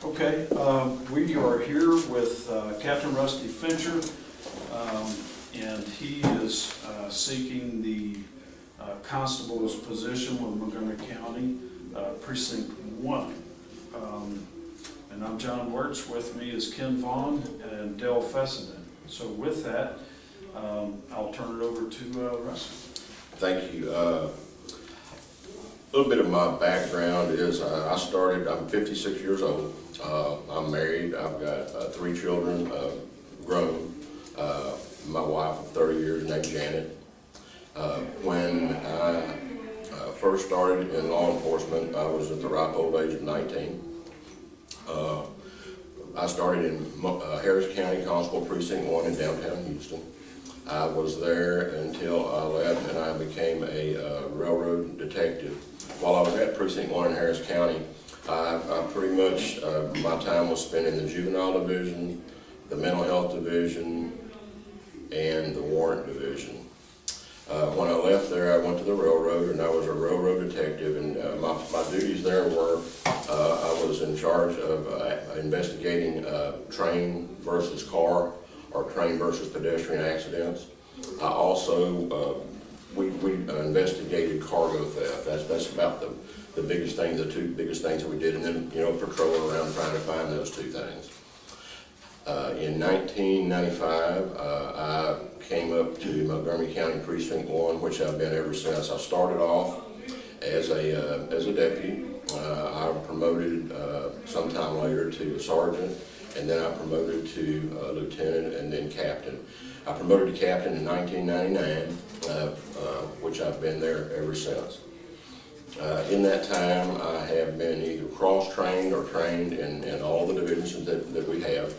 Okay, we are here with Captain Rusty Fincher, and he is seeking the constable's position with Montgomery County, Precinct 1. And I'm John Wirtz. With me is Ken Vaughn and Dale Fessenden. So with that, I'll turn it over to Rusty. Thank you. A little bit of my background is I'm 56 years old. I'm married. I've got 3 children, grown. My wife of 30 years named Janet. When I first started in law enforcement, I was at the ripe old age of 19. I started in Harris County Constable Precinct 1 in downtown Houston. I was there until I left and I became a railroad detective. While I was at Precinct 1 in Harris County, I pretty much, my time was spent in the juvenile division, the mental health division, and the warrant division. When I left there, I went to the railroad and I was a railroad detective, and my duties there were, I was in charge of investigating train versus car or train versus pedestrian accidents. I also, we investigated cargo theft. That's about the biggest thing, the 2 biggest things that we did, and then, patrolling around trying to find those 2 things. In 1995, I came up to Montgomery County Precinct 1, which I've been ever since. I started off as a deputy. I promoted sometime later to a sergeant, and then I promoted to lieutenant and then captain. I promoted to captain in 1999, which I've been there ever since. In that time, I have been either cross-trained or trained in all the divisions that we have.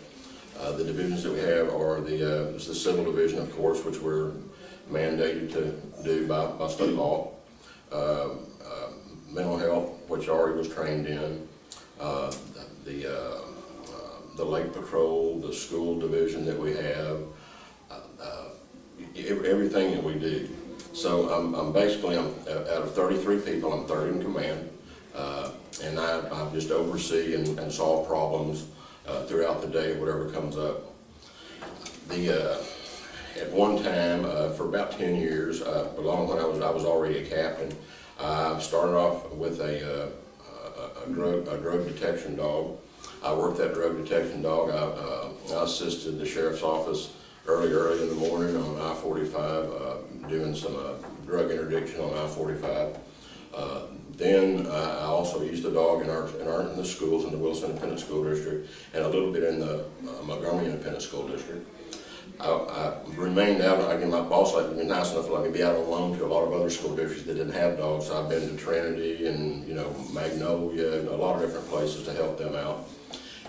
The divisions that we have are the civil division, of course, which we're mandated to do by state law. Mental health, which Ari was trained in. The lake patrol, the school division that we have. Everything that we do. So I'm basically, out of 33 people, I'm third in command, and I just oversee and solve problems throughout the day, whatever comes up. At one time, for about 10 years, along when I was already a captain, I started off with a drug detection dog. I worked that drug detection dog. I assisted the sheriff's office early in the morning on I-45, doing some drug interdiction on I-45. Then I also used the dog in the schools, in the Wilson Independent School District, and a little bit in the Montgomery Independent School District. I remained out. Again, my boss had been nice enough to let me be out on loan to a lot of other school districts that didn't have dogs. So I've been to Trinity and Magnolia and a lot of different places to help them out.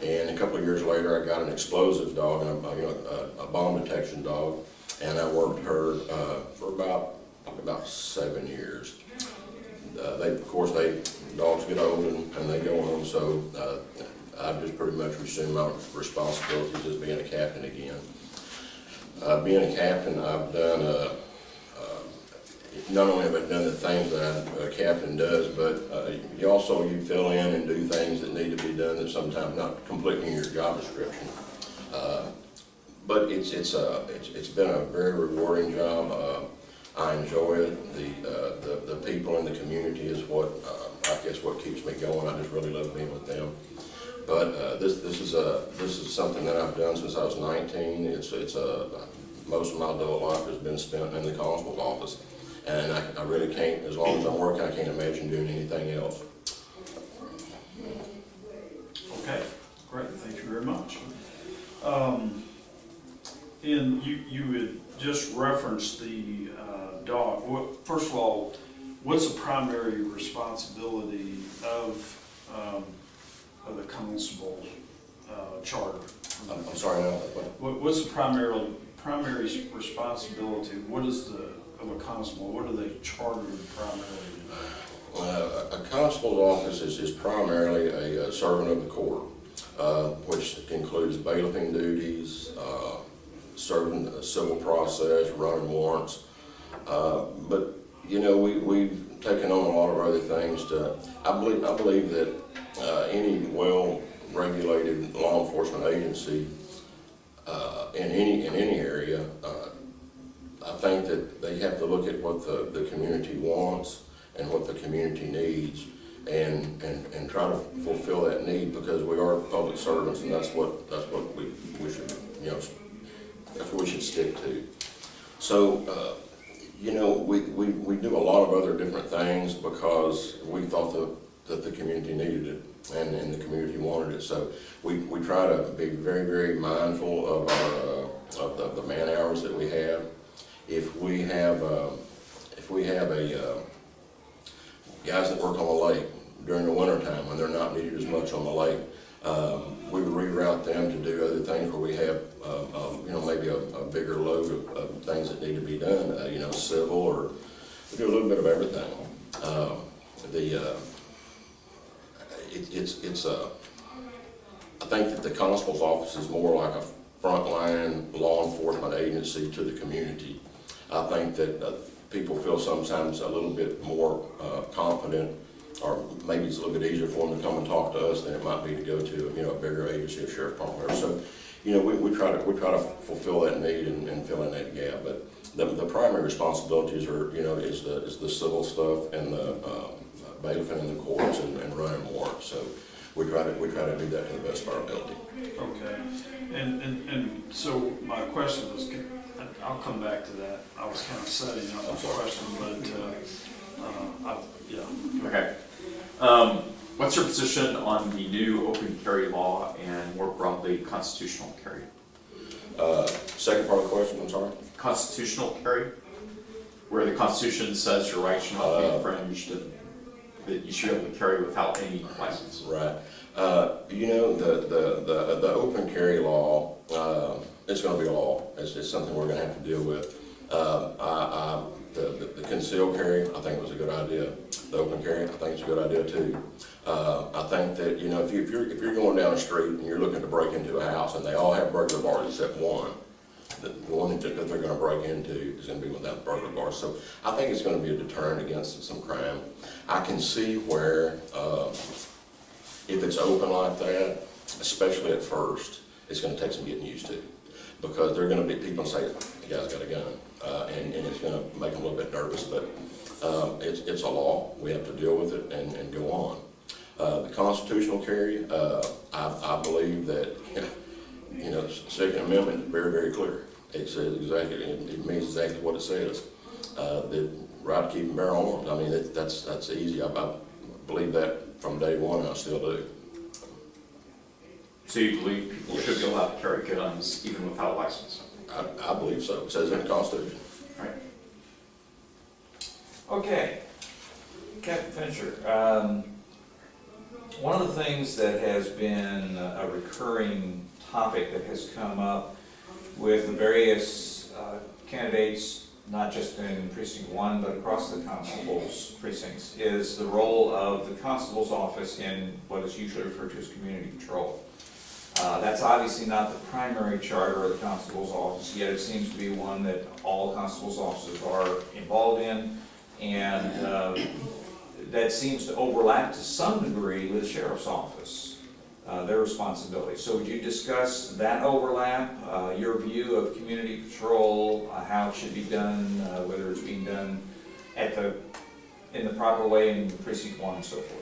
And a couple of years later, I got an explosives dog, a bomb detection dog, and I worked her for about 7 years. Dogs get old and they go on, so I've just pretty much resumed my responsibilities as being a captain again. Being a captain, I've done, not only have I done the things that a captain does, but you fill in and do things that need to be done that sometimes not completely in your job description. But it's been a very rewarding job. I enjoy it. The people in the community is what what keeps me going. I just really love being with them. But this is something that I've done since I was 19. Most of my adult life has been spent in the constable's office, and I really can't. As long as I'm working, I can't imagine doing anything else. Okay, great. Thank you very much. And you had just referenced the dog. First of all, what's the primary responsibility of the constable charter? I'm sorry, no. What's the primary responsibility? What is of a constable? What are they chartered primarily to do? A constable's office is primarily a servant of the court, which includes bailiffing duties, serving the civil process, running warrants. But we've taken on a lot of other things. I believe that any regulated law enforcement agency in any area, I think that they have to look at what the community wants and what the community needs, and try to fulfill that need, because we are public servants, and that's what we should, you know, that's what we should stick to. So, you know, we do a lot of other different things because we thought that the community needed it, and the community wanted it. So we try to be very, very mindful of our of the man hours that we have. If we have guys that work on the lake during the winter time when they're not needed as much on the lake, we would reroute them to do other things where we have, you know, maybe a bigger load of things that need to be done, you know, civil, or we do a little bit of everything. I think that the constable's office is more like a frontline law enforcement agency to the community. I think that people feel sometimes a little bit more confident, or maybe it's a little bit easier for them to come and talk to us than it might be to go to, you know, a bigger agency, a sheriff department. So, you know, we try to fulfill that need and fill in that gap. But the primary responsibilities are, you know, is the civil stuff and the bailiffing in the courts and running warrants. So we try to do that to the best of our ability. Okay, and so my question was, I'll come back to that. I was kind of setting up a question, but yeah. Okay. What's your position on the new open carry law and more broadly constitutional carry? Second part of the question, I'm sorry? Constitutional carry, where the Constitution says your rights should not be infringed and that you should be able to carry without any license. Right. You know, the open carry law, it's going to be a law. It's something we're going to have to deal with. The concealed carry, I think was a good idea. The open carry, I think it's a good idea too. I think that, you know, if you're going down the street and you're looking to break into a house and they all have burglar bars except one, the one that they're going to break into is going to be without burglar bars. So I think it's going to be a deterrent against some crime. I can see where if it's open like that, especially at first, it's going to take some getting used to, because there are going to be people say, the guy's got a gun, and it's going to make them a little bit nervous, but it's a law. We have to deal with it and go on. The constitutional carry, I believe that, you know, the Second Amendment is very, very clear. It says exactly, it means exactly what it says. The right to keep and bear arms. I mean, that's easy. I believe that from day one, and I still do. So you believe people should be allowed to carry guns even without a license? I believe so. It says in the Constitution. Right. Okay, Captain Fincher, one of the things that has been a recurring topic that has come up with the various candidates, not just in Precinct 1, but across the constable's precincts, is the role of the constable's office in what is usually referred to as community patrol. That's obviously not the primary charter of the constable's office, yet it seems to be one that all constable's offices are involved in, and that seems to overlap to some degree with the sheriff's office, their responsibility. So would you discuss that overlap, your view of community patrol, how it should be done, whether it's being done in the proper way in Precinct 1 and so forth?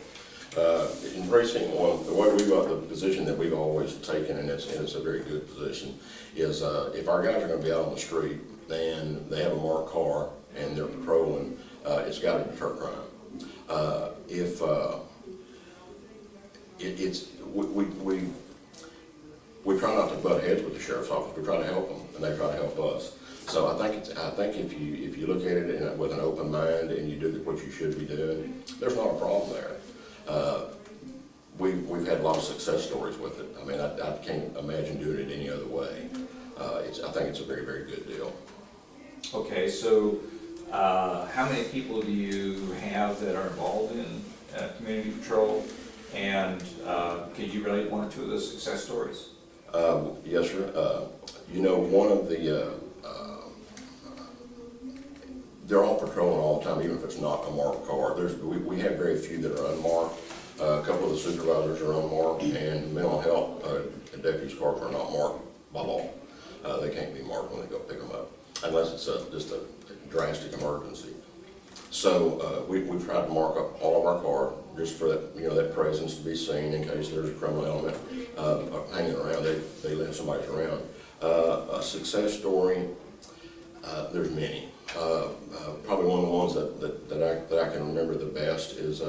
In Precinct 1, the way we got the position that we've always taken, and it's a very good position, is if our guys are going to be out on the street and they have a marked car and they're patrolling, it's got to deter crime. We try not to butt heads with the sheriff's office. We try to help them, and they try to help us. So I think if you look at it with an open mind and you do what you should be doing, there's not a problem there. We've had a lot of success stories with it. I mean, I can't imagine doing it any other way. I think it's a very, very good deal. Okay, so how many people do you have that are involved in community patrol? And could you relate one or two of those success stories? Yes, sir. You know, one of the, they're all patrolling all the time, even if it's not a marked car. We have very few that are unmarked. A couple of the supervisors are unmarked, and mental health deputies' cars are not marked by law. They can't be marked when they go pick them up, unless it's just a drastic emergency. So we've tried to mark up all of our cars just for that, that presence to be seen in case there's a criminal element hanging around. They let somebody around. A success story, there's many. Probably one of the ones that I can remember the best is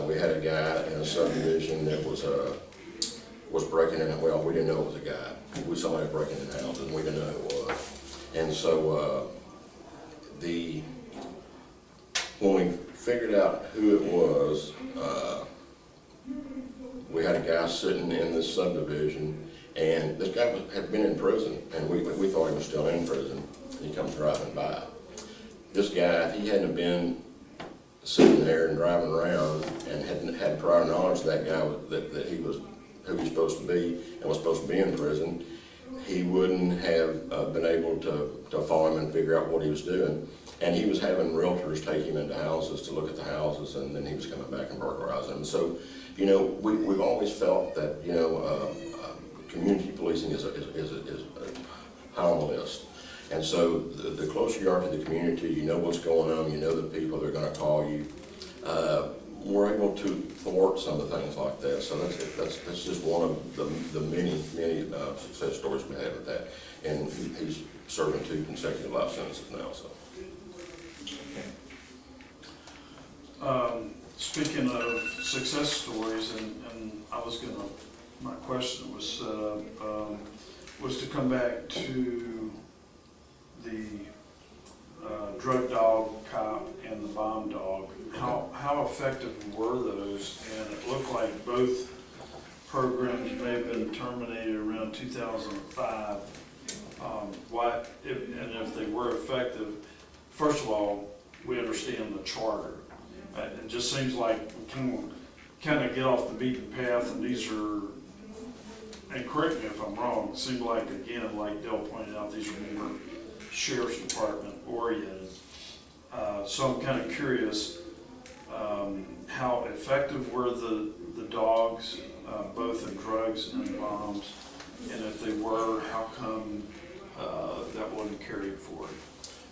we had a guy in a subdivision that was breaking in. Well, we didn't know it was a guy. It was somebody breaking in houses, and we didn't know who it was. And so when we figured out who it was, we had a guy sitting in this subdivision, and this guy had been in prison, and we thought he was still in prison. He comes driving by. This guy, if he hadn't been sitting there and driving around and hadn't had prior knowledge of that guy, that he was who he's supposed to be and was supposed to be in prison, he wouldn't have been able to follow him and figure out what he was doing. And he was having realtors take him into houses to look at the houses, and then he was coming back and burglarizing them. So, we've always felt that, community policing is high on the list. And so the closer you are to the community, you know what's going on, you know the people that are going to call you. We're able to thwart some of the things like that. So that's just one of the many success stories we have with that. And he's serving 2 consecutive life sentences now. So. Speaking of success stories, and my question was to come back to the drug dog cop and the bomb dog. How effective were those? And it looked like both programs may have been terminated around 2005. If they were effective, first of all, we understand the charter. It just seems like we kind of get off the beaten path, and these are, and correct me if I'm wrong, it seemed like, again, like Dale pointed out, these are more Sheriff's Department oriented. So I'm kind of curious, how effective were the dogs, both in drugs and bombs, and if they were, how come that wasn't carried forward?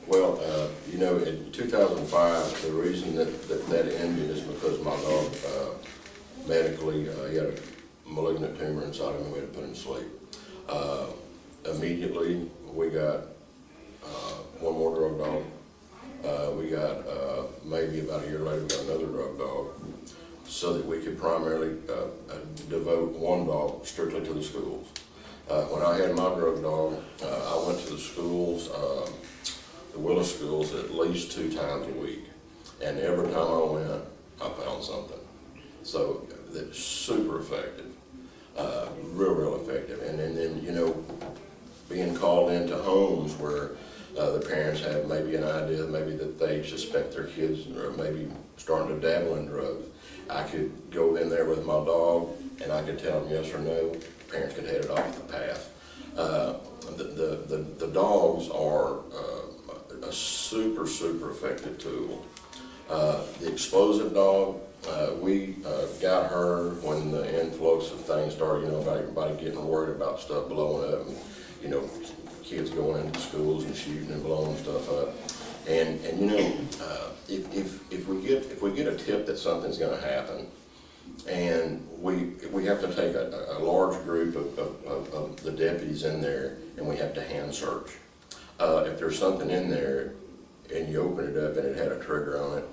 Well, in 2005, the reason that ended is because my dog medically, he had a malignant tumor inside him, and we had to put him to sleep. Immediately, we got one more drug dog. We got, maybe about a year later, we got another drug dog, so that we could primarily devote one dog strictly to the schools. When I had my drug dog, I went to the schools, the Willis schools, at least 2 times a week. And every time I went, I found something. So that's super effective, real effective. And then, being called into homes where the parents have maybe an idea, maybe that they suspect their kids are maybe starting to dabble in drugs. I could go in there with my dog, and I could tell them yes or no. Parents could head it off the path. The dogs are a super effective tool. The explosive dog, we got her when the influx of things started, about everybody getting worried about stuff blowing up, and, kids going into schools and shooting and blowing stuff up. And if we get a tip that something's going to happen, and we have to take a large group of the deputies in there, and we have to hand search. If there's something in there and you open it up and it had a trigger on it,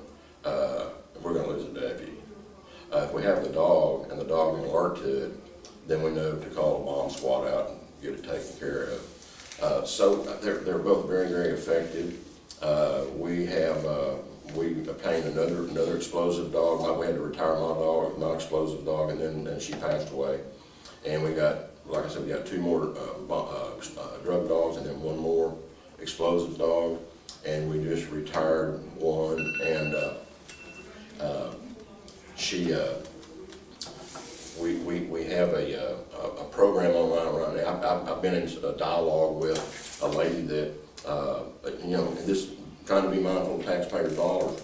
we're going to lose a deputy. If we have the dog and the dog is alert to it, then we know to call a bomb squad out and get it taken care of. So they're both very effective. We obtained another explosive dog. We had to retire my dog, my explosive dog, and then she passed away. And we got, like I said, we got 2 more drug dogs, and then 1 more explosive dog. And we just retired one, and we have a program online right now. I've been in a dialogue with a lady that, this trying to be mindful of taxpayer dollars.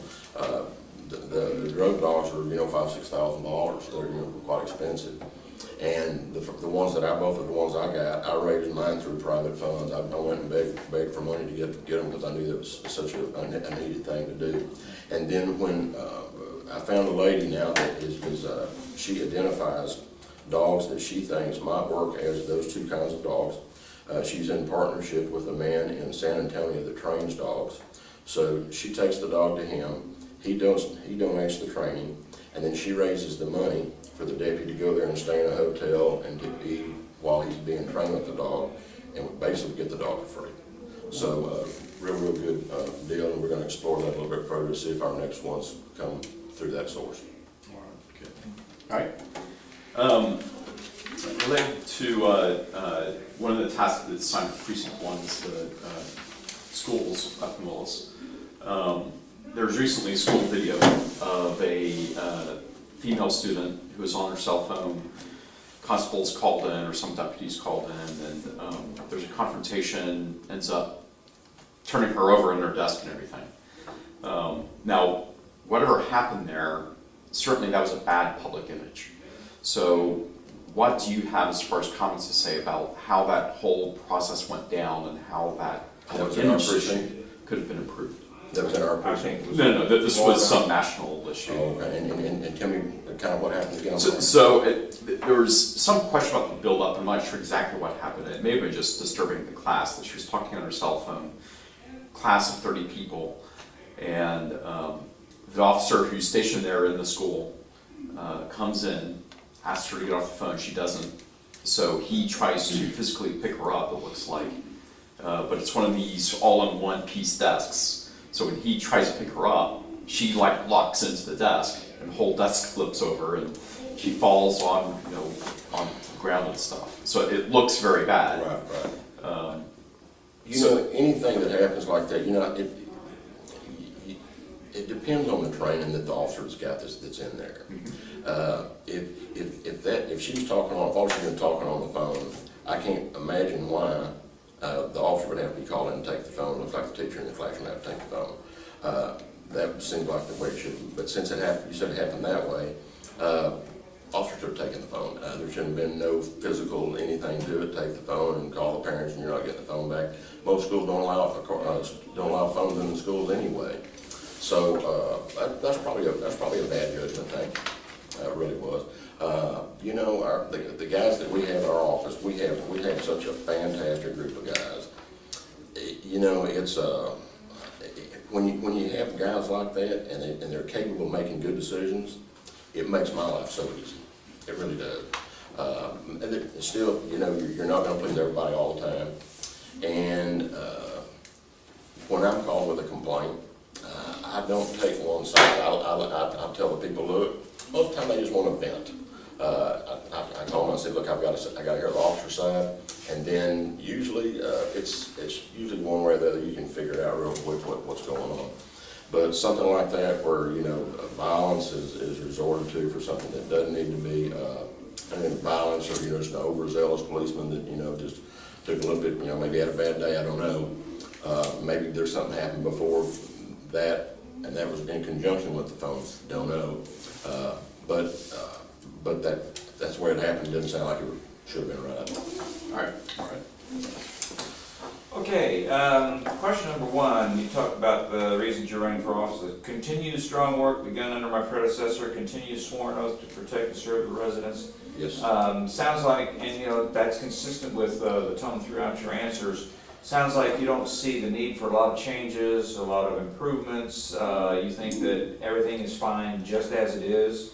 the drug dogs are, $5,000-6,000. They're, quite expensive. And the ones that both of the ones I got, I raised mine through private funds. I went and begged for money to get them because I knew that was such a needed thing to do. And then when I found a lady now that she identifies dogs that she thinks might work as those two kinds of dogs. She's in partnership with a man in San Antonio that trains dogs. So she takes the dog to him, he donates the training, and then she raises the money for the deputy to go there and stay in a hotel and to eat while he's being trained with the dog, and basically get the dog for free. So real good deal, and we're going to explore that a little bit further to see if our next ones come through that source. All right. Related to one of the tasks that's assigned to Precinct 1 is the schools up in Willis. There was recently a school video of a female student who was on her cell phone. Constables called in, or some deputies called in, and there's a confrontation, ends up turning her over in her desk and everything. Now, whatever happened there, certainly that was a bad public image. So what do you have as far as comments to say about how that whole process went down and how that public image could have been improved? That was in our precinct? No, this was some national issue. Oh, okay, and tell me kind of what happened again. There was some question about the build-up. I'm not sure exactly what happened. It may have been just disturbing the class, that she was talking on her cell phone, class of 30 people, and the officer who's stationed there in the school comes in, asks her to get off the phone. She doesn't. So he tries to physically pick her up, it looks like. But it's one of these all-in-one piece desks. So when he tries to pick her up, she locks into the desk, and the whole desk flips over, and she falls on the ground and stuff. So it looks very bad. Right. Anything that happens like that, it depends on the training that the officer's got that's in there. If she's talking on, if all she's been talking on the phone, I can't imagine why the officer would have to be called in and take the phone. It looks like the teacher in the classroom would have to take the phone. That seems like the way it should be. But since you said it happened that way, officers should have taken the phone. There shouldn't have been no physical anything to it. Take the phone and call the parents, and you're not getting the phone back. Most schools don't allow phones in the schools anyway. So that's probably a bad judgment thing. It really was. The guys that we have in our office, we have such a fantastic group of guys. It's when you have guys like that and they're capable of making good decisions, it makes my life so easy. It really does. And still, you're not going to please everybody all the time. And when I'm called with a complaint, I don't take one side. I tell the people, look, most of the time they just want to vent. I call them and I say, look, I got to hear the officer's side, and then usually it's usually one way or the other you can figure it out real quick what's going on. But something like that where violence is resorted to for something that doesn't need to be, violence, or just an overzealous policeman that just took a little bit, maybe had a bad day, I don't know. Maybe there's something happened before that, and that was in conjunction with the phone. Don't know. But that's where it happened. It doesn't sound like it should have been right. All right. Okay, question number one, you talked about the reasons you're running for office. Continue the strong work begun under my predecessor, continue sworn oath to protect and serve the residents. Yes. Sounds like, and that's consistent with the tone throughout your answers, sounds like you don't see the need for a lot of changes, a lot of improvements. You think that everything is fine just as it is.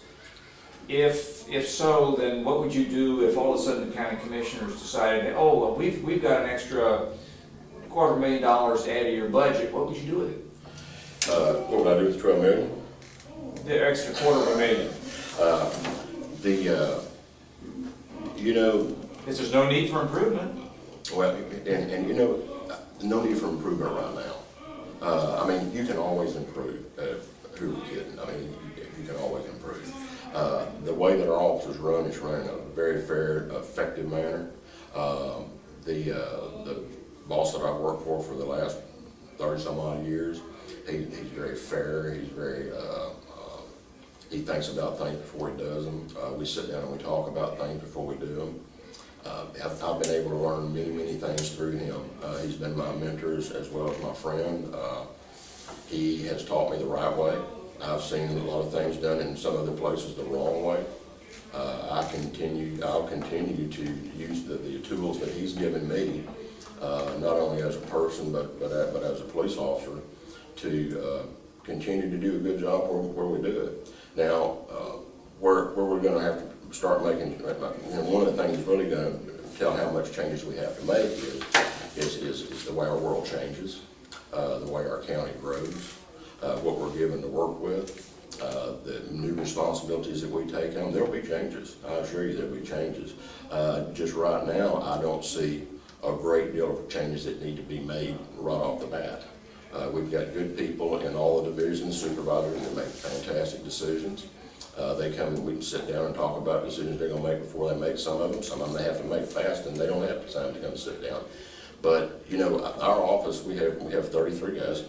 If so, then what would you do if all of a sudden the county commissioners decided, oh, well, we've got an extra $250,000 to add to your budget? What would you do with it? What would I do with the $12 million? The extra $250,000. If there's no need for improvement. Well, and no need for improvement right now. You can always improve. Who are we kidding? You can always improve. The way that our officers run is run in a very fair, effective manner. The boss that I've worked for the last 30 some odd years, he's very fair. He's very He thinks about things before he does them. We sit down and we talk about things before we do them. I've been able to learn many things through him. He's been my mentor as well as my friend. He has taught me the right way. I've seen a lot of things done in some other places the wrong way. I'll continue to use the tools that he's given me, not only as a person but as a police officer, to continue to do a good job where we do it. Now, where we're going to have to start making, one of the things that's really going to tell how much changes we have to make is the way our world changes, the way our county grows, what we're given to work with, the new responsibilities that we take on. There'll be changes. I assure you there'll be changes. Just right now, I don't see a great deal of changes that need to be made right off the bat. We've got good people in all the divisions, supervisors that make fantastic decisions. They come and we can sit down and talk about decisions they're going to make before they make some of them. Some of them they have to make fast and they don't have time to come sit down. But, you know, our office, we have 33 guys,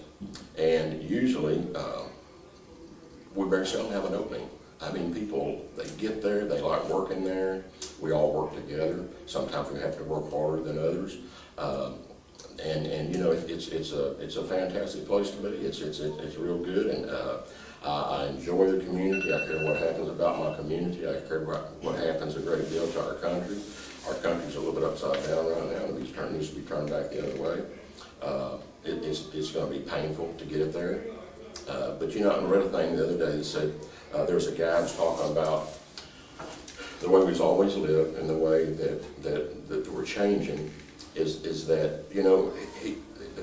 and usually we very seldom have an opening. I mean, people, they get there, they like working there, we all work together. Sometimes we have to work harder than others. And you know, it's a fantastic place to be. It's real good, and I enjoy the community. I care what happens about my community. I care about what happens a great deal to our country. Our country's a little bit upside down right now, and it needs to be turned back the other way. It's going to be painful to get it there. But you know, I read a thing the other day that said there's a guy that's talking about the way we've always lived and the way that we're changing is that, you know,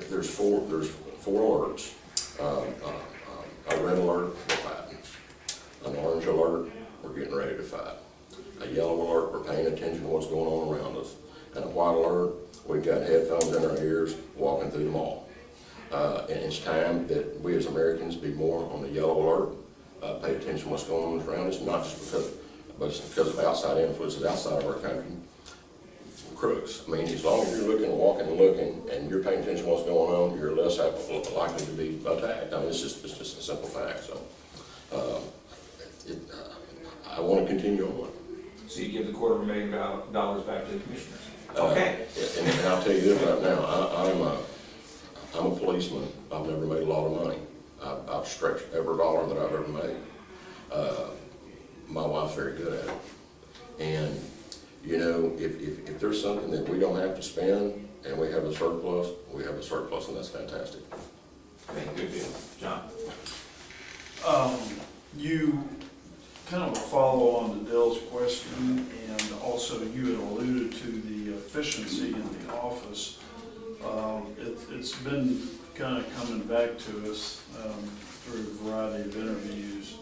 there's four alerts. A red alert, we're fighting. An orange alert, we're getting ready to fight. A yellow alert, we're paying attention to what's going on around us. And a white alert, we've got headphones in our ears walking through the mall. And it's time that we as Americans be more on the yellow alert, pay attention to what's going on around us, not just because of outside influences outside of our country. Crooks. I mean, as long as you're looking, walking and looking, and you're paying attention to what's going on, you're less likely to be attacked. I mean, it's just a simple fact. So, I want to continue on. So you give the $250,000 back to the commissioners? Okay. And I'll tell you this right now, I'm a policeman. I've never made a lot of money. I've stretched every dollar that I've ever made. My wife's very good at it. And you know, if there's something that we don't have to spend and we have a surplus, we have a surplus, and that's fantastic. Okay, good deal. John? You kind of a follow on to Dale's question, and also you had alluded to the efficiency in the office. It's been kind of coming back to us through a variety of interviews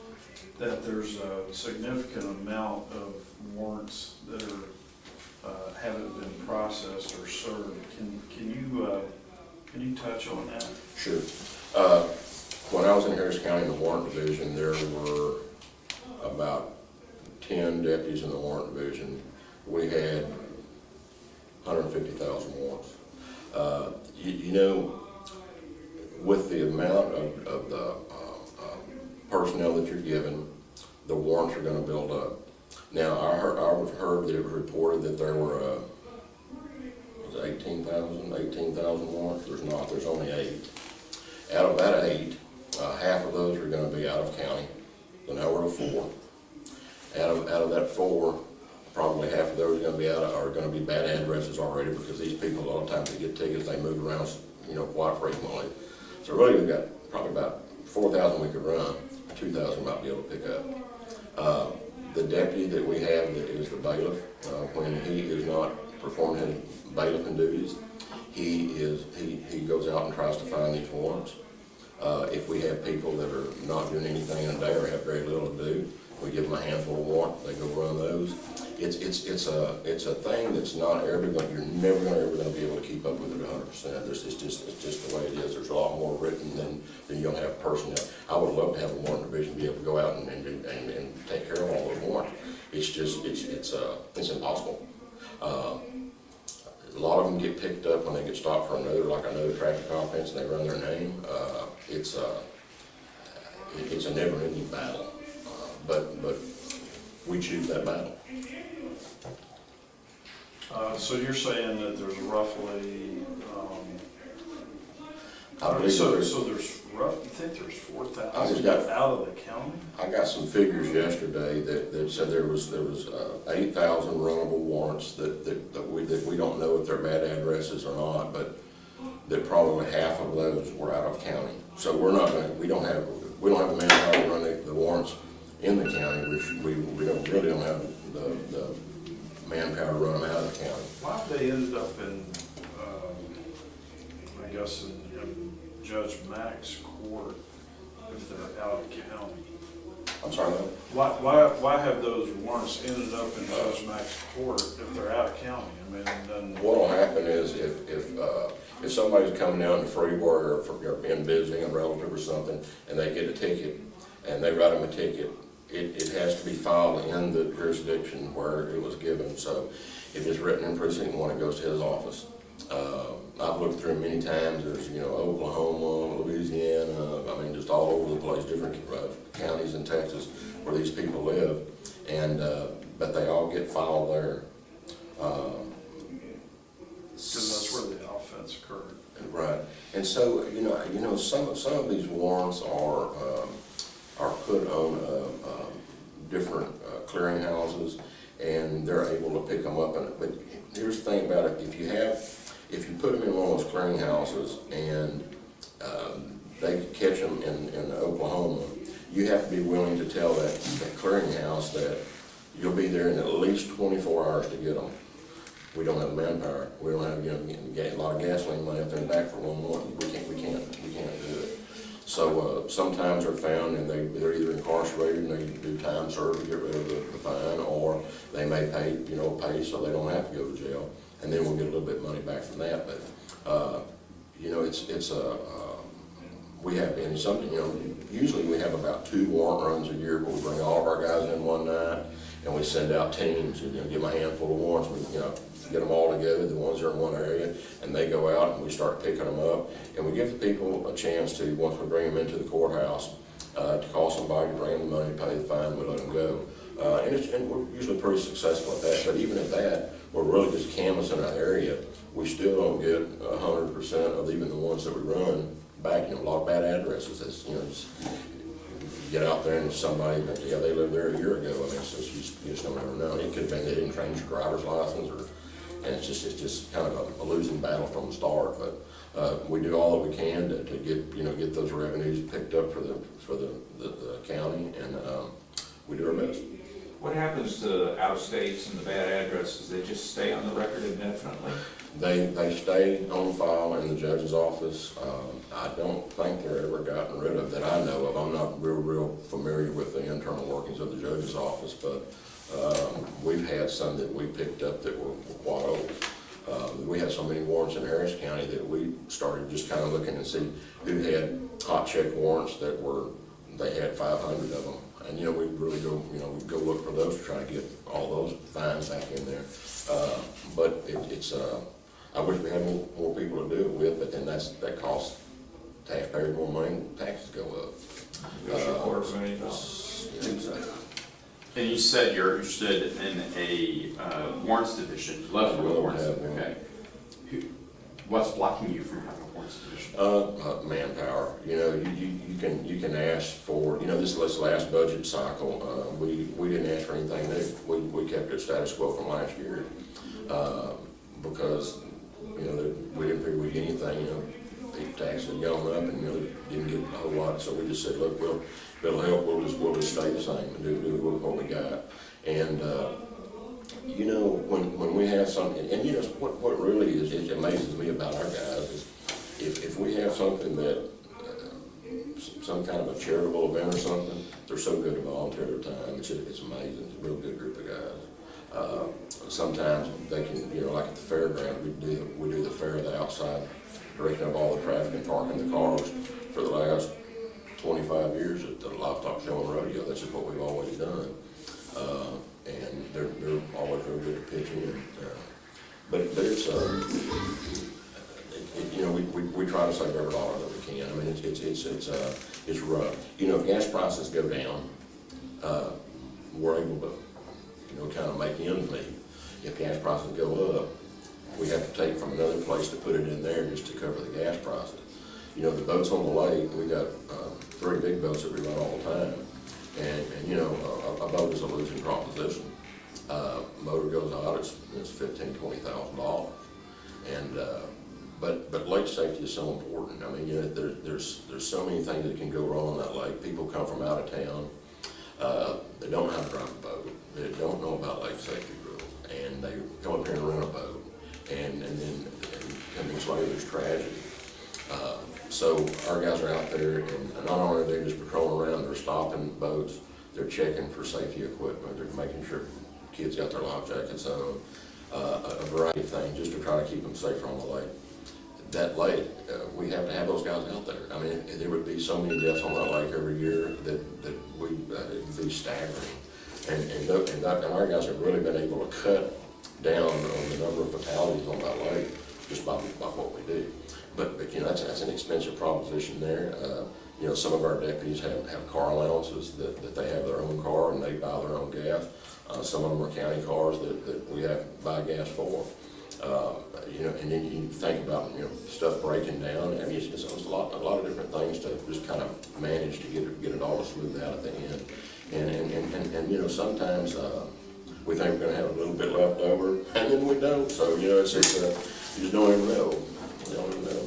that there's a significant amount of warrants that are haven't been processed or served. Can you touch on that? Sure. When I was in Harris County in the warrant division, there were about 10 deputies in the warrant division. We had 150,000 warrants. You know, with the amount of the personnel that you're given, the warrants are going to build up. Now, I heard that it was reported that there were 18,000 warrants. There's not. There's only 8. Out of that 8, half of those are going to be out of county. So now we're at 4. Out of that 4, probably half of those are going to be bad addresses already, because these people, a lot of times they get tickets, they move around, you know, quite frequently. So really, we've got probably about 4,000 we could run. 2,000 might be able to pick up. The deputy that we have that is the bailiff, when he is not performing his bailiffing duties, he goes out and tries to find these warrants. If we have people that are not doing anything in a day or have very little to do, we give them a handful of warrants, they go run those. It's a thing that's not you're never ever going to be able to keep up with it 100%. It's just the way it is. There's a lot more written than you'll have personnel. I would love to have a warrant division be able to go out and take care of all those warrants. It's impossible. A lot of them get picked up when they get stopped for another traffic offense, and they run their name. It's a never-ending battle. but we choose that battle. So you're saying that there's roughly, I believe so there's, there's you think there's I just 4,000 got- out of the county? I got some figures yesterday that said there was 8,000 runnable warrants that we don't know if they're bad addresses or not, but that probably half of those were out of county. So we're not gonna, we don't have a manpower to run the warrants in the county, which we really don't have the manpower to run them out of the county. Why have they ended up in, I guess, in Judge Mack's court if they're out of county? I'm sorry, no? Why have those warrants ended up in Judge Mack's court if they're out of county? I mean, then. What'll happen is if somebody's coming down to Freeport or in visiting a relative or something, and they get a ticket, and they write them a ticket, it has to be filed in the jurisdiction where it was given. So if it's written in Precinct 1, it goes to his office. I've looked through many times. There's, Oklahoma, Louisiana, I mean, just all over the place, different counties in Texas where these people live, and but they all get filed there. Because that's where the offense occurred. Right, and so some of these warrants are put on different clearinghouses, and they're able to pick them up. But here's the thing about it: if you put them in one of those clearinghouses and they catch them in Oklahoma, you have to be willing to tell that clearinghouse that you'll be there in at least 24 hours to get them. We don't have manpower. We don't have a lot of gasoline money up there and back for 1 month. We can't do it. So sometimes they're found and they're either incarcerated and they do time served to get rid of the fine, or they may pay so they don't have to go to jail, and then we'll get a little bit of money back from that. But we have been something. Usually we have about 2 warrant runs a year where we bring all of our guys in one night and we send out teams and give them a handful of warrants. We get them all together, the ones that are in one area, and they go out and we start picking them up, and we give the people a chance to, once we bring them into the courthouse, to call somebody to bring them the money, pay the fine, we let them go. And we're usually pretty successful at that, but even at that, we're really just canvassing an area. We still don't get 100% of even the ones that we run back. A lot of bad addresses. That's, just get out there and somebody, they lived there a year ago. I mean, so you just don't ever know. It could have been they didn't change your driver's license, and it's just kind of a losing battle from the start. But we do all that we can to get those revenues picked up for the county, and we do our best. What happens to out-of-states and the bad addresses? They just stay on the record indefinitely? They stay on file in the judge's office. I don't think they're ever gotten rid of that I know of. I'm not real familiar with the internal workings of the judge's office, but we've had some that we picked up that were quite old. We had so many warrants in Harris County that we started just kind of looking and see who had hot check warrants they had 500 of them. And we really go look for those to try to get all those fines back in there. But it's I wish we had more people to do it with, but then that costs taxpayers more money, taxes go up. Exactly. And you said you're interested in a warrants division. You'd love to have a warrants. Okay. What's blocking you from having a warrants division? Manpower. You can ask for. This last budget cycle, we didn't ask for anything new. We kept it status quo from last year because we didn't figure we'd get anything. People taxes had gone up, and didn't get a whole lot. So we just said, look, if it'll help, we'll just stay the same and do what we got. And when we have something, and what really it amazes me about our guys is if we have something that some kind of a charitable event or something, they're so good to volunteer their time. It's amazing. It's a real good group of guys. Sometimes they can, like at the fairground, we do the fair of the outside, directing up all the traffic and parking the cars for the last 25 years at the livestock show and rodeo. That's just what we've always done. And they're always real good at pitching. But it's we try to save every dollar that we can. I mean, it's rough. If gas prices go down, we're able to, kind of make ends meet. If gas prices go up, we have to take from another place to put it in there just to cover the gas prices. The boats on the lake, we got 3 big boats that we run all the time. And a boat is a losing proposition. Motor goes out, it's $15,000 to $20,000. And but lake safety is so important. I mean, there's so many things that can go wrong on that lake. People come from out of town. They don't know how to drive a boat. They don't know about lake safety rules, and they come up here and rent a boat, and then these later there's tragedy. So our guys are out there, and not only are they just patrolling around, they're stopping boats, they're checking for safety equipment, they're making sure kids got their life jackets on, a variety of things just to try to keep them safer on the lake. That lake, we have to have those guys out there. I mean, there would be so many deaths on that lake every year that it would be staggering. And our guys have really been able to cut down on the number of fatalities on that lake just by what we do. But that's an expensive proposition there. Some of our deputies have car allowances that they have their own car and they buy their own gas. Some of them are county cars that we have to buy gas for. And then you think about stuff breaking down. I mean, it's a lot of different things to just kind of manage to get it all smooth out at the end. And sometimes we think we're going to have a little bit left over, and then we don't. So it's just you just don't even know. You don't even know.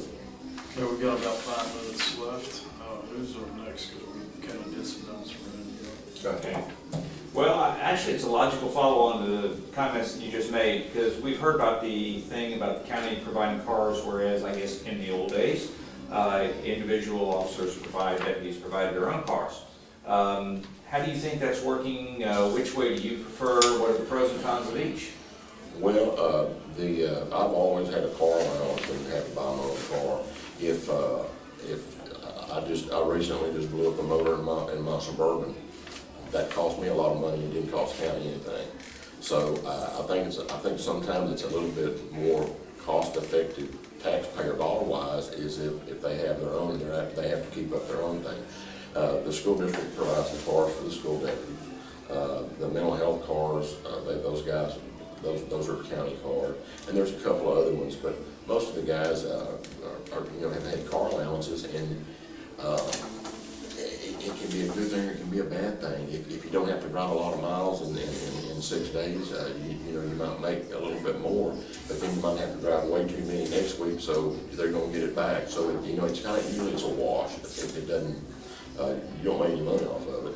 Yeah, we've got about 5 minutes left. Who's up next? Because we kind of did some notes for Okay. Well, actually, it's a logical follow-on to the comments that you just made, because we've heard about the thing about the county providing cars, whereas I guess in the old days, individual officers deputies provided their own cars. How do you think that's working? Which way do you prefer? What are the pros and cons of each? Well, I've always had a car allowance and had to buy my own car. If I recently just blew up a motor in my Suburban. That cost me a lot of money and didn't cost the county anything. So I think sometimes it's a little bit more cost-effective taxpayer dollar-wise is if they have their own, they have to keep up their own thing. The school district provides the cars for the school deputies. The mental health cars, those guys, those are county cars. And there's a couple of other ones, but most of the guys have had car allowances, and it can be a good thing or it can be a bad thing. If you don't have to drive a lot of miles in 6 days, you might make a little bit more, but then you might have to drive way too many next week, so they're going to get it back. So it's kind of usually it's a wash. If it doesn't, you don't make any money off of it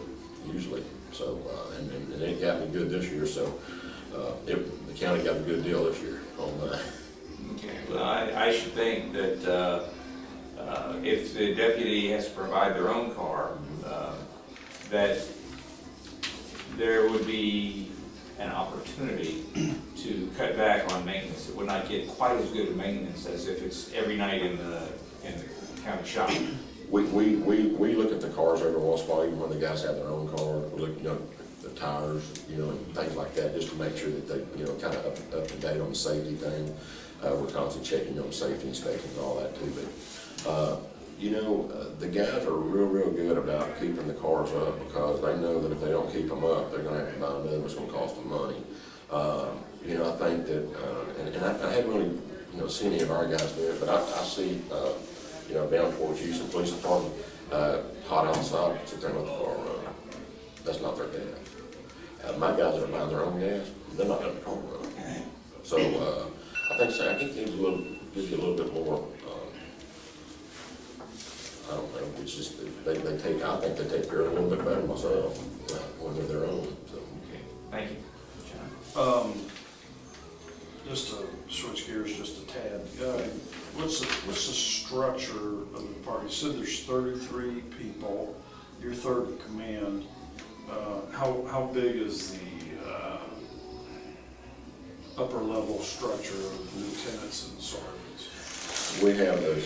usually. So and it got me good this year. So the county got a good deal this year on that. Okay. Well, I should think that if the deputy has to provide their own car, that there would be an opportunity to cut back on maintenance. It would not get quite as good a maintenance as if it's every night in the county shop. We look at the cars every once in a while, even when the guys have their own car. We look, the tires, and things like that, just to make sure that they, kind of up to date on the safety thing. We're constantly checking on safety inspections and all that too. But the guys are real good about keeping the cars up, because they know that if they don't keep them up, they're going to have to buy another. It's going to cost them money. I think that, and I haven't really, seen any of our guys do it, but I see, down towards Houston Police Department, hot outside, sit there and let the car run. That's not their gas. My guys that are buying their own gas, they're not letting the car run. So I think it gives you a little bit more. I don't know. It's just I think they take care of it a little bit better myself when they're their own. So. Okay. Thank you, John. Just to switch gears just a tad, what's the structure of the party? You said there's 33 people. You're third in command. How big is the upper level structure of lieutenants and sergeants? We have those,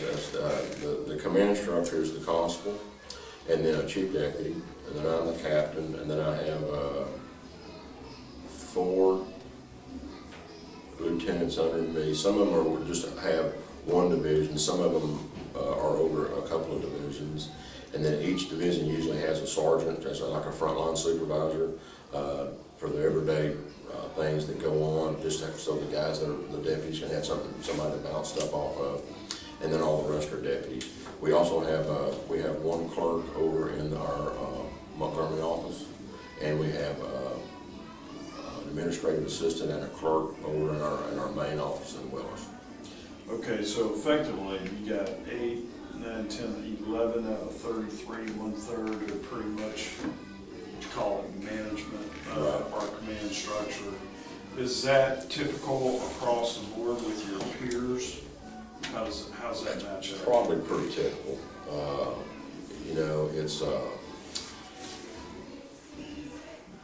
the command structure is the constable, and then a chief deputy, and then I'm the captain, and then I have 4 lieutenants under me. Some of them just have one division, some of them are over a couple of divisions, And then each division usually has a sergeant, that's like a frontline supervisor, for the everyday things that go on, just so the guys that are the deputies can have somebody to bounce stuff off of, and then all the rest are deputies. We also have one clerk over in our Montgomery office, and we have an administrative assistant and a clerk over in our main office in Willis. Okay, so effectively, you got 8, 9, 10, 11 out of 33, 1/3 are pretty much what you call it management, our command structure. Is that typical across the board with your peers? How's that match up? Probably pretty typical. It's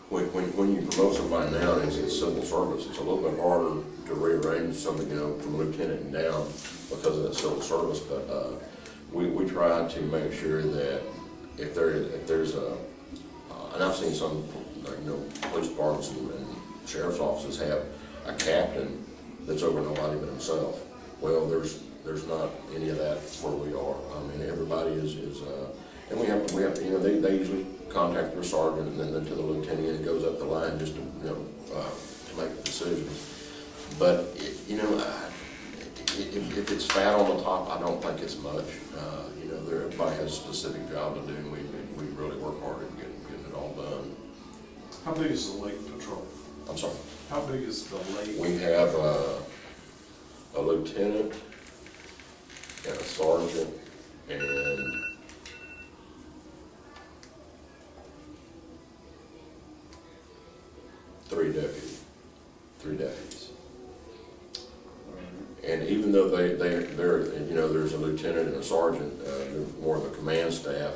when you promote somebody nowadays in civil service, it's a little bit harder to rearrange something, from lieutenant and down because of that civil service. But we try to make sure that if there's and I've seen some, police departments and sheriff's offices have a captain that's over nobody but himself. Well, there's not any of that where we are. I mean, everybody is and we have, they usually contact their sergeant and then to the lieutenant, and it goes up the line just to make the decisions. But, if it's fat on the top, I don't think it's much. Everybody has a specific job to do, and we really work hard at getting it all done. How big is the lake patrol? I'm sorry. How big is the lake? We have a lieutenant and a sergeant and 3 deputies. And even though they're there's a lieutenant and a sergeant, they're more of the command staff,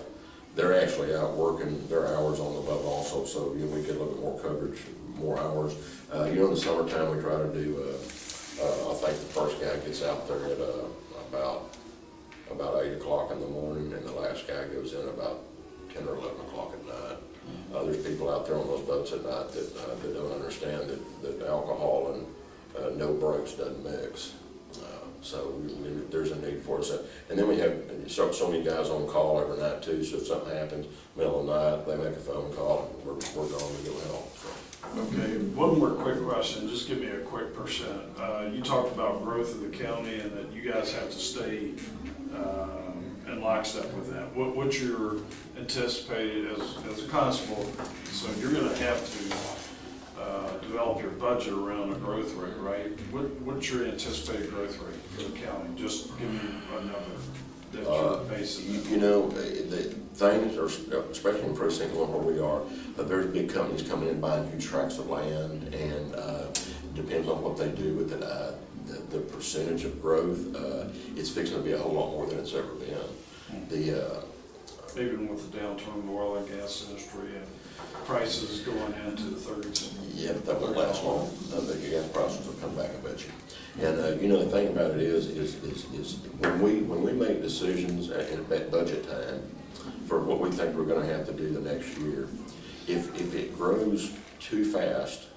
they're actually out working their hours on the boat also, so we get a little bit more coverage, more hours. In the summertime we try to do, I think the first guy gets out there at about 8 o'clock in the morning, and the last guy goes in about 10 or 11 o'clock at night. There's people out there on those boats at night that don't understand that alcohol and no breaks doesn't mix. So there's a need for us. And then we have so many guys on call every night too, so if something happens, middle of the night, they make a phone call, and we're gone to go help. So. Okay, one more quick question, just give me a quick percent. You talked about growth of the county and that you guys have to stay in lockstep with that. What's your anticipated as a constable? So you're gonna have to develop your budget around a growth rate, right? What's your anticipated growth rate for the county? Just give me a number that you're basing. The things are, especially in Precinct 1 where we are, there's big companies coming in buying huge tracts of land, and depends on what they do with it. The percentage of growth, it's fixing to be a whole lot more than it's ever been. Even with the downturn in the oil and gas industry and prices going into the 30s. Yeah, but that won't last long. The gas prices will come back, I bet you. And the thing about it is when we make decisions at budget time for what we think we're going to have to do the next year, if it grows too fast,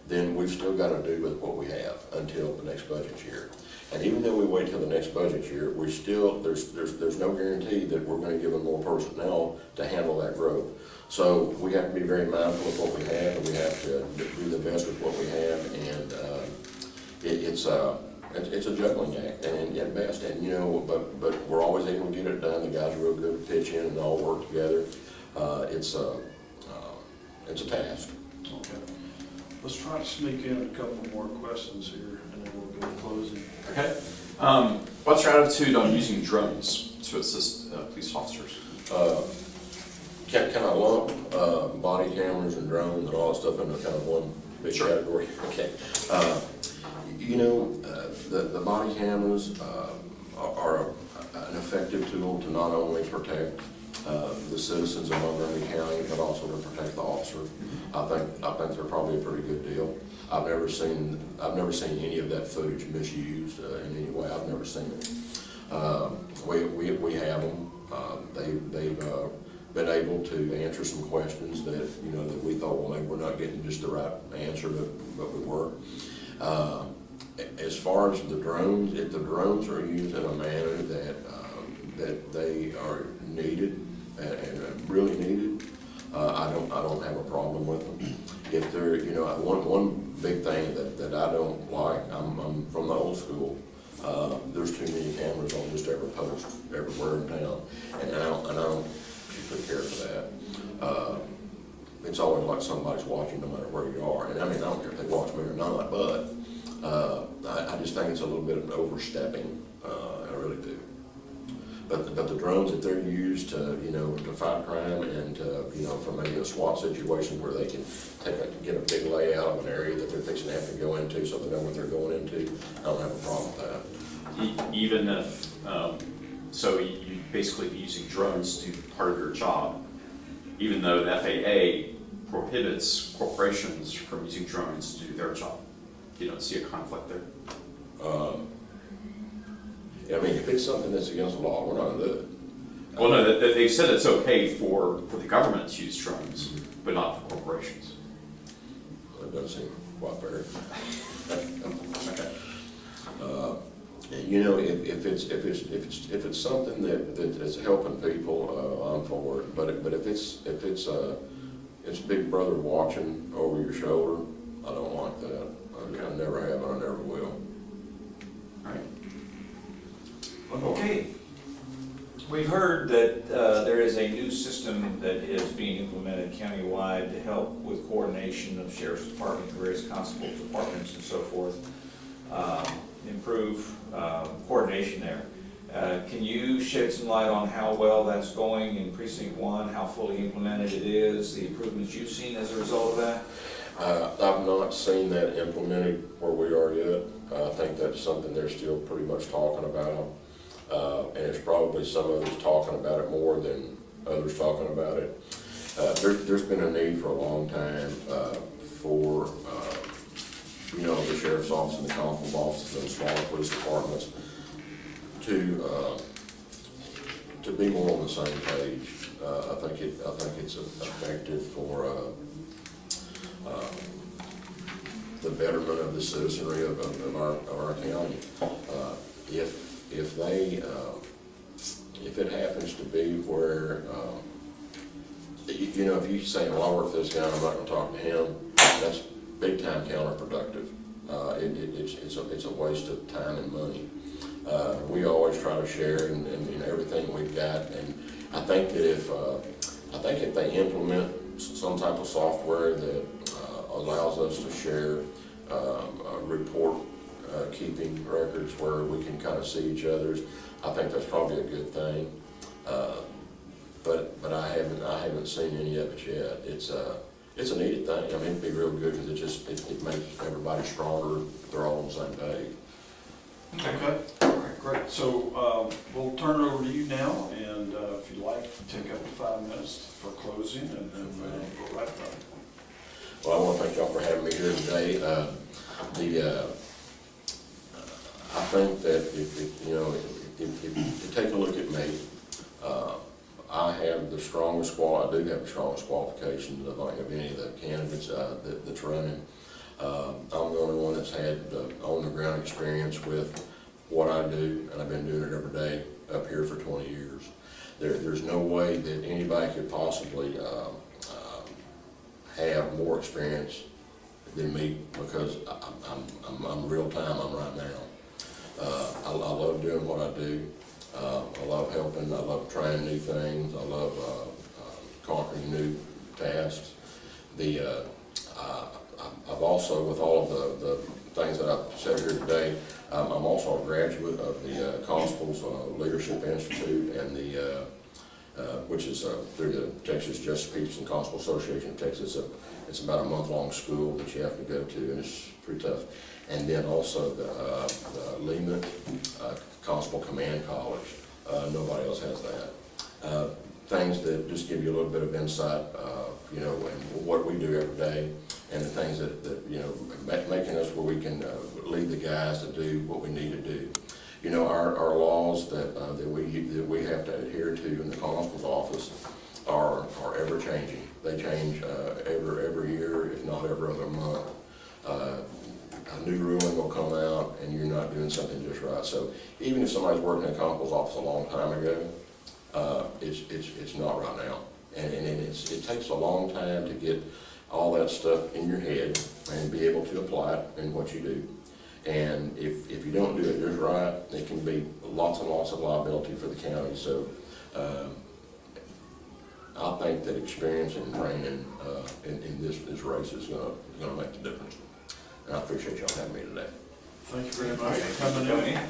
then we've still got to do with what we have until the next budget year. And even though we wait till the next budget year, we still there's no guarantee that we're going to give them more personnel to handle that growth. So we have to be very mindful of what we have, and we have to do the best with what we have. And it's a juggling act, and at best. And but we're always able to get it done. The guys are real good at pitch in and all work together. It's a task. Okay. Let's try to sneak in a couple more questions here, and then we'll go to closing. Okay. What's your attitude on using drones to assist police officers? Can I lump body cameras and drones and all that stuff into kind of one big category? Okay. The body cameras are an effective tool to not only protect the citizens of Montgomery County, but also to protect the officer. I think they're probably a pretty good deal. I've never seen any of that footage misused in any way. I've never seen it. We have them. They've been able to answer some questions that that we thought, well, maybe we're not getting just the right answer, but we were. As far as the drones, if the drones are used in a manner that they are needed, and really needed, I don't have a problem with them. If they're, one big thing that I don't like, I'm from the old school. There's too many cameras on just every post everywhere in town, and I don't particularly care for that. It's always like somebody's watching no matter where you are, and I mean, I don't care if they watch me or not, but I just think it's a little bit of overstepping. I really do. But the drones, if they're used to, to fight crime and to, for maybe a SWAT situation where they can get a big layout of an area that they're fixing to have to go into so they know what they're going into, I don't have a problem with that. Even if, so you basically be using drones to do part of your job, even though the FAA prohibits corporations from using drones to do their job. You don't see a conflict there? I mean, if it's something that's against the law, we're not gonna do it. Well, no, they've said it's okay for the government to use drones, but not for corporations. It doesn't seem quite fair. Okay. If it's something that is helping people, I'm for it. But if it's Big Brother watching over your shoulder, I don't like that. I never have, and I never will. All right. Okay. We've heard that there is a new system that is being implemented countywide to help with coordination of sheriff's department, various constable departments and so forth, improve coordination there. Can you shed some light on how well that's going in Precinct 1, how fully implemented it is, the improvements you've seen as a result of that? I've not seen that implemented where we are yet. I think that's something they're still pretty much talking about. And it's probably some others talking about it more than others talking about it. There's been a need for a long time for, the sheriff's office and the constable's office and the smaller police departments to be more on the same page. I think it's effective for the betterment of the citizenry of our county. If it happens to be where, if you say, well, I work for this guy, I'm not gonna talk to him, that's big time counterproductive. It's a waste of time and money. We always try to share in everything we've got, and I think that if they implement some type of software that allows us to share report keeping records where we can kind of see each other's, I think that's probably a good thing. But I haven't seen any of it yet. It's a needed thing. I mean, it'd be real good because it makes everybody stronger. They're all on the same page. Okay, all right, great. So we'll turn it over to you now, and if you'd like, take up to 5 minutes for closing, and then we'll go right back. Well, I want to thank y'all for having me here today. I think that if you take a look at me, I have the strongest I do have the strongest qualifications of any of the candidates that's running. I'm the only one that's had on-the-ground experience with what I do, and I've been doing it every day up here for 20 years. There's no way that anybody could possibly have more experience than me because I'm real time. I'm right now. I love doing what I do. I love helping. I love trying new things. I love conquering new tasks. I've also, with all of the things that I've said here today, I'm also a graduate of the Constable's Leadership Institute and which is through the Texas Justice Peace and Constable Association of Texas. It's about a month-long school that you have to go to, and it's pretty tough. And then also the Lehman Constable Command College. Nobody else has that. Things that just give you a little bit of insight, and what we do every day, and the things that making us where we can lead the guys to do what we need to do. Our laws that we have to adhere to in the constable's office are ever changing. They change every year, if not every other month. A new ruling will come out, and you're not doing something just right. So even if somebody's working in a constable's office a long time ago, it's not right now. And it takes a long time to get all that stuff in your head and be able to apply it in what you do. And if you don't do it just right, it can be lots and lots of liability for the county. So I think that experience and training in this race is gonna make the difference. And I appreciate y'all having me today. Thank you very much for coming in.